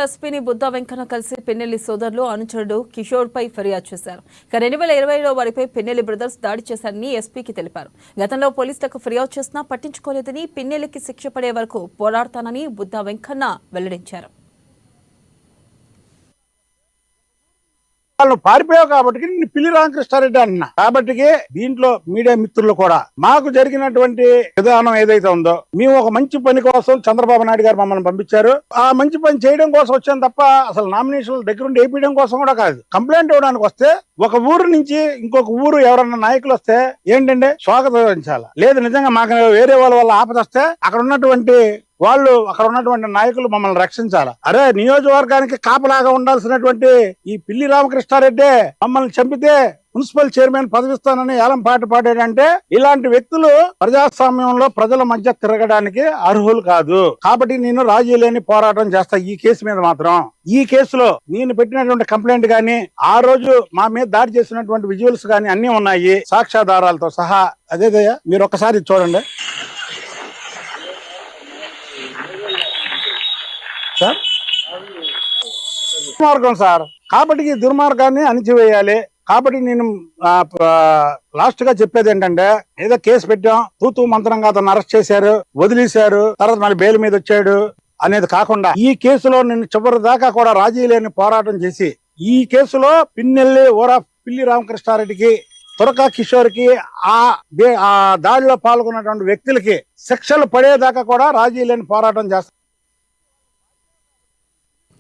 ఎస్పీని బుద్ధా వెంకన్న కలిసి పిన్నెల్లి సోదరులు అనుచరుడు కిషోర్ పై ఫిర్యాదు చేశారు. 2020లో వారిపై పిన్నెల్లి బ్రదర్స్ దాడి చేశారని ఎస్పీకి తెలిపారు. గతంలో పోలీసులకు ఫిర్యాదు చేసినా పట్టించుకోలేదని, పిన్నెల్లికి శిక్ష పడే వరకు పోరాడతానని బుద్ధా వెంకన్న వెల్లడించారు. వాళ్ళు పారిపోయావు కాబట్టి నేను పిల్లి రామకృష్ణారెడ్డి అన్నా. కాబట్టి దీంట్లో మీడియా మిత్రులు కూడా మాకు జరిగినటువంటి విధానం ఏదైతే ఉందో, మేము ఒక మంచి పని కోసం చంద్రబాబు నాయుడు గారు మమ్మల్ని పంపించారు. ఆ మంచి పని చేయడం కోసం వచ్చాను తప్ప అసలు నామినేషన్ దగ్గర ఉండి వేయడం కోసం కూడా కాదు. కంప్లైంట్ ఇవ్వడానికి వస్తే ఒక ఊరు నుంచి ఇంకొక ఊరు ఎవరన్నా నాయకులు వస్తే ఏంటంటే స్వాగతించాలి. లేదు నిజంగా మాకు వేరే వాళ్ళ వల్ల ఆపదొస్తే అక్కడ ఉన్నటువంటి నాయకులు మమ్మల్ని రక్షించాలి. అరే నియోజకవర్గానికి కాపలాగా ఉండాల్సినటువంటి ఈ పిల్లి రామకృష్ణారెడ్డి మమ్మల్ని చంపితే మున్సిపల్ చైర్మన్ పదవిస్తానని ఏలం పాట పాడాడంటే ఇలాంటి వ్యక్తులు ప్రజాస్వామ్యంలో ప్రజల మధ్య తిరగడానికి అర్హులు కాదు. కాబట్టి నేను రాజీ లేని పోరాటం చేస్తా ఈ కేసు మీద మాత్రం. ఈ కేసులో నేను పెట్టినటువంటి కంప్లైంట్ గానీ, ఆ రోజు మా మీద దాడి చేసినటువంటి విజువల్స్ గానీ అన్ని ఉన్నాయి, సాక్ష్యాధారాలతో సహా. అదేదయ్యా మీరు ఒక్కసారి చూడండి సార్. దుర్మార్గం సార్. కాబట్టి ఈ దుర్మార్గాన్ని అణిచివేయాలి. కాబట్టి నేను లాస్ట్ గా చెప్పేది ఏంటంటే, ఏదో కేసు పెట్టాం, తూతూ మంత్రంగా అతను అరెస్ట్ చేశారు, వదిలేశారు, తర్వాత మళ్ళీ బెయిల్ మీద వచ్చాడు అనేది కాకుండా ఈ కేసులో నేను చివరి దాకా కూడా రాజీ లేని పోరాటం చేసి ఈ కేసులో పిల్లి రామకృష్ణారెడ్డికి, తురకా కిషోర్ కి, ఆ దాడిలో పాల్గొన్నటువంటి వ్యక్తులకి శిక్షలు పడేదాకా కూడా రాజీ లేని పోరాటం చేస్తాం.